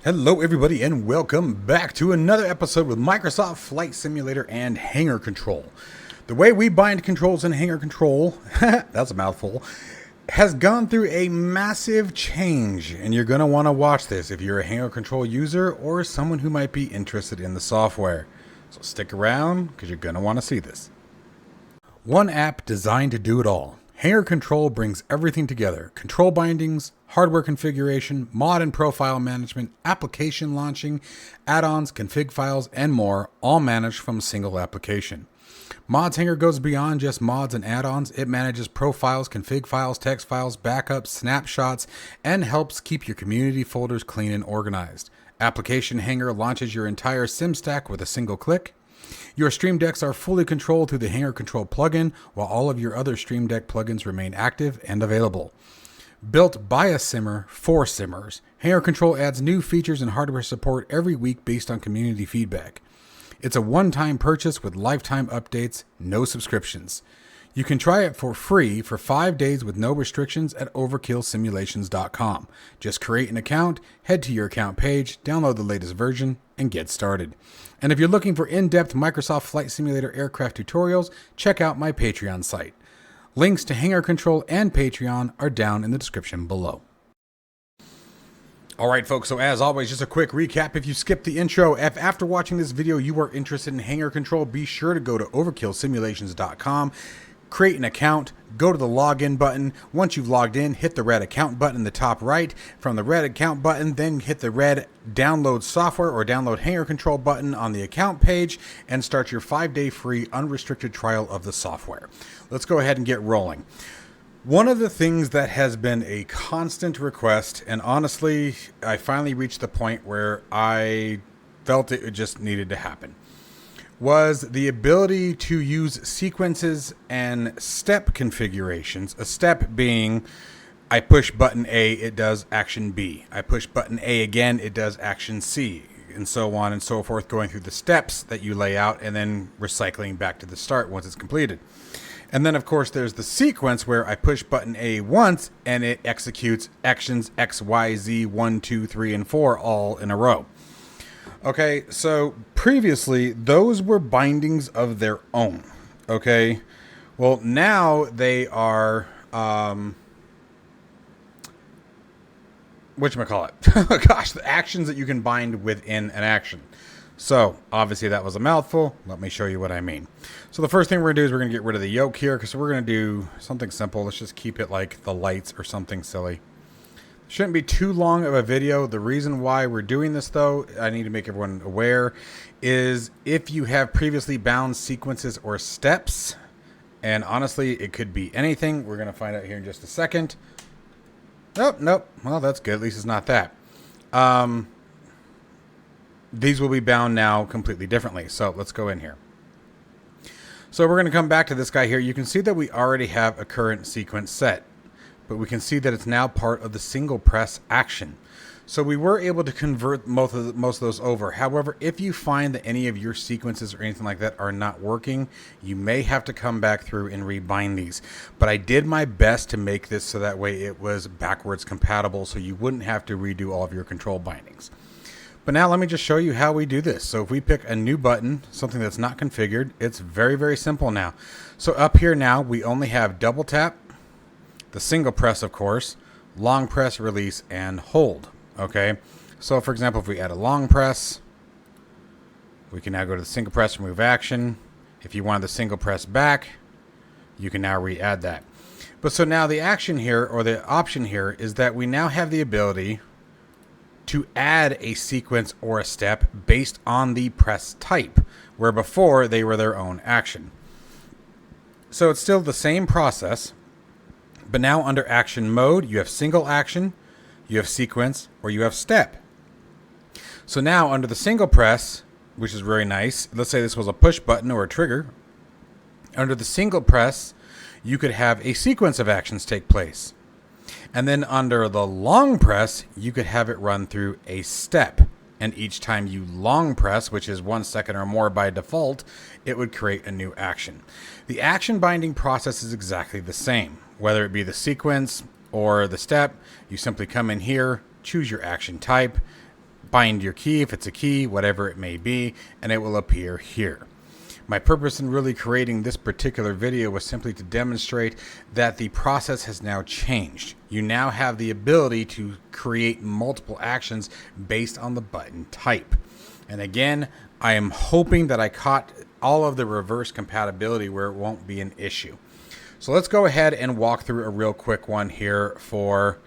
Hello everybody and welcome back to another episode with Microsoft Flight Simulator and HangarControl. The way we bind controls in HangarControl, that's a mouthful, has gone through a massive change, and you're going to want to watch this if you're a HangarControl user or someone who might be interested in the software. So stick around because you're going to want to see this. One app designed to do it all. HangarControl brings everything together: control bindings, hardware configuration, mod and profile management, application launching, add-ons, config files, and more, all managed from a single application. Mods Hanger goes beyond just mods and add-ons. It manages profiles, config files, text files, backups, snapshots, and helps keep your community folders clean and organized. Application Hanger launches your entire sim stack with a single click. Your Stream Decks are fully controlled through the HangarControl plugin, while all of your other Stream Deck plugins remain active and available. Built by a simmer for simmers, HangarControl adds new features and hardware support every week based on community feedback. It's a one-time purchase with lifetime updates, no subscriptions. You can try it for free for 5 days with no restrictions at overkillsimulations.com. Just create an account, head to your account page, download the latest version, and get started. And if you're looking for in-depth Microsoft Flight Simulator aircraft tutorials, check out my Patreon site. Links to HangarControl and Patreon are down in the description below. Alright folks, so as always, just a quick recap. If you skipped the intro, if after watching this video you are interested in HangarControl, be sure to go to overkillsimulations.com. Create an account, go to the login button. Once you've logged in, hit the red account button in the top right. From the red account button, then hit the red download software or download HangarControl button on the account page and start your 5-day free unrestricted trial of the software. Let's go ahead and get rolling. One of the things that has been a constant request, and honestly, I finally reached the point where I felt it just needed to happen, was the ability to use sequences and step configurations. A step being, I push button A, it does action B. I push button A again, it does action C, and so on and so forth, going through the steps that you lay out and then recycling back to the start once it's completed. And then, of course, there's the sequence where I push button A once and it executes actions X, Y, Z, 1, 2, 3, and 4 all in a row. Okay, so previously, those were bindings of their own, okay? Well, now they are, whatchamacallit? Gosh, the actions that you can bind within an action. So, obviously that was a mouthful. Let me show you what I mean. So the first thing we're going to do is we're going to get rid of the yoke here, because we're going to do something simple. Let's just keep it like the lights or something silly. Shouldn't be too long of a video. The reason why we're doing this, though, I need to make everyone aware, is if you have previously bound sequences or steps, and honestly, it could be anything. We're going to find out here in just a second. Nope. Well, that's good. At least it's not that. These will be bound now completely differently. So let's go in here. So we're going to come back to this guy here. You can see that we already have a current sequence set, but we can see that it's now part of the single press action. So we were able to convert most of those over. However, if you find that any of your sequences or anything like that are not working, you may have to come back through and rebind these. But I did my best to make this so that way it was backwards compatible, so you wouldn't have to redo all of your control bindings. But now let me just show you how we do this. So if we pick a new button, something that's not configured, it's very, very simple now. So up here now, we only have double tap, the single press, of course, long press, release, and hold. Okay. So for example, if we add a long press, we can now go to the single press, remove action. If you want the single press back, you can now re-add that. But so now the action here, or the option here, is that we now have the ability to add a sequence or a step based on the press type, where before they were their own action. So it's still the same process, but now under action mode, you have single action, you have sequence, or you have step. So now under the single press, which is very nice, let's say this was a push button or a trigger. Under the single press, you could have a sequence of actions take place. And then under the long press, you could have it run through a step. And each time you long press, which is 1 second or more by default, it would create a new action. The action binding process is exactly the same. Whether it be the sequence or the step, you simply come in here, choose your action type, bind your key if it's a key, whatever it may be, and it will appear here. My purpose in really creating this particular video was simply to demonstrate that the process has now changed. You now have the ability to create multiple actions based on the button type. And again, I am hoping that I caught all of the reverse compatibility where it won't be an issue. So let's go ahead and walk through a real quick one here for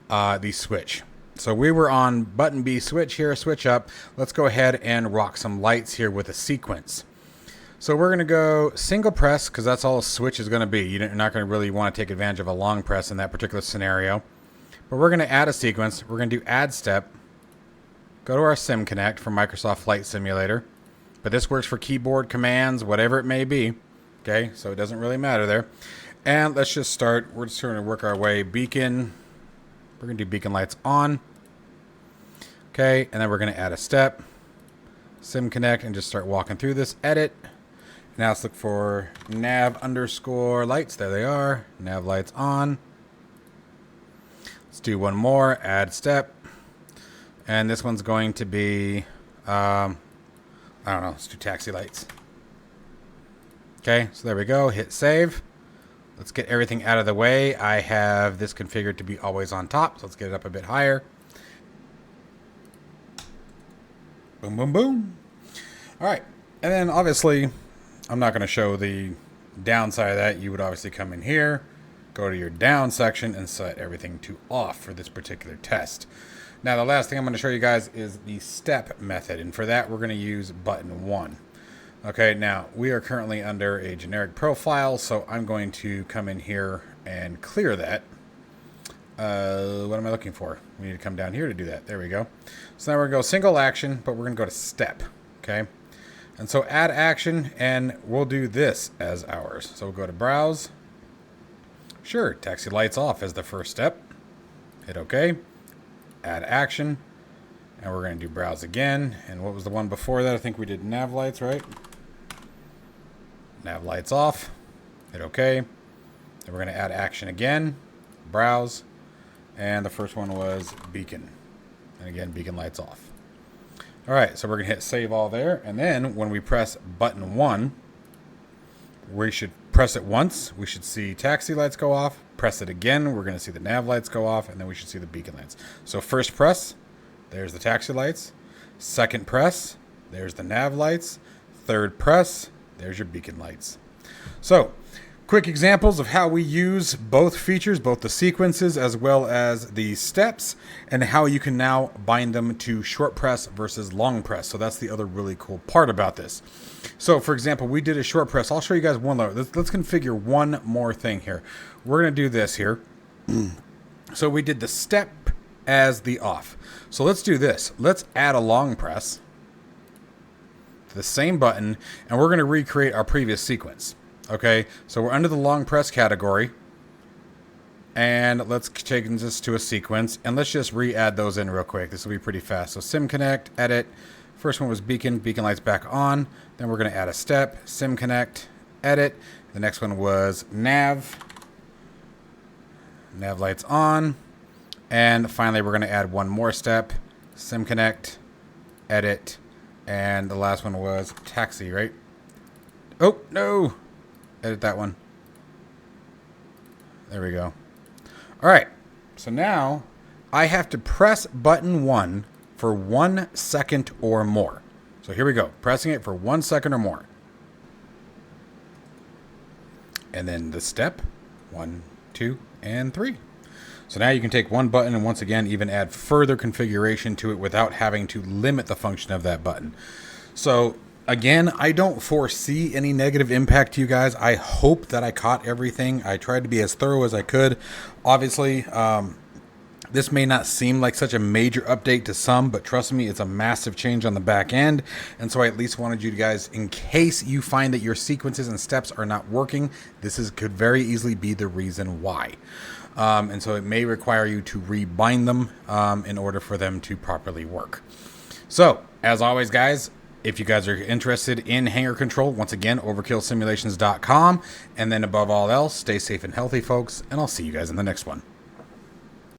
the switch. So we were on button B switch here, switch up. Let's go ahead and rock some lights here with a sequence. So we're going to go single press because that's all a switch is going to be. You're not going to really want to take advantage of a long press in that particular scenario. But we're going to add a sequence. We're going to do add step. Go to our Sim Connect from Microsoft Flight Simulator. But this works for keyboard commands, whatever it may be. Okay, so it doesn't really matter there. And let's just start. We're just going to work our way. Beacon. We're going to do beacon lights on. Okay, and then we're going to add a step. Sim Connect and just start walking through this. Edit. Now let's look for nav underscore lights. There they are. Nav lights on. Let's do one more. Add step. And this one's going to be, I don't know. Let's do taxi lights. Okay, so there we go. Hit save. Let's get everything out of the way. I have this configured to be always on top. So let's get it up a bit higher. Boom, boom, boom. All right. And then obviously, I'm not going to show the downside of that. You would obviously come in here, go to your down section, and set everything to off for this particular test. Now, the last thing I'm going to show you guys is the step method. And for that, we're going to use button 1. Okay, now, we are currently under a generic profile, so I'm going to come in here and clear that. What am I looking for? We need to come down here to do that. There we go. So now we're going to go single action, but we're going to go to step. Okay. And so add action, and we'll do this as ours. So we'll go to browse. Sure, taxi lights off as the first step. Hit OK. Add action. And we're going to do browse again. And what was the one before that? I think we did nav lights, right? Nav lights off. Hit OK. Then we're going to add action again. Browse. And the first one was beacon. And again, beacon lights off. All right, so we're going to hit save all there. And then when we press button 1, we should press it once. We should see taxi lights go off. Press it again. We're going to see the nav lights go off. And then we should see the beacon lights. So first press, there's the taxi lights. Second press, there's the nav lights. Third press, there's your beacon lights. So quick examples of how we use both features, both the sequences as well as the steps, and how you can now bind them to short press versus long press. So that's the other really cool part about this. So for example, we did a short press. I'll show you guys one. Let's configure one more thing here. We're going to do this here. So we did the step as the off. So let's do this. Let's add a long press to the same button, and we're going to recreate our previous sequence. Okay, so we're under the long press category, and let's take this to a sequence, and let's just re-add those in real quick. This will be pretty fast. So Sim Connect, edit. First one was beacon lights back on. Then we're going to add a step, Sim Connect, edit. The next one was nav lights on. And finally, we're going to add one more step, Sim Connect, edit. And the last one was taxi, right? Oh, no. Edit that one. There we go. All right. So now I have to press button 1 for 1 second or more. So here we go. Pressing it for 1 second or more. And then the step 1, 2, and 3. So now you can take one button and once again even add further configuration to it without having to limit the function of that button. So again, I don't foresee any negative impact to you guys. I hope that I caught everything. I tried to be as thorough as I could. Obviously, this may not seem like such a major update to some, but trust me, it's a massive change on the back end. And so I at least wanted you guys, in case you find that your sequences and steps are not working, could very easily be the reason why. And so it may require you to rebind them in order for them to properly work. So, as always, guys, if you guys are interested in HangarControl, once again, overkillsimulations.com. And then above all else, stay safe and healthy, folks, and I'll see you guys in the next one.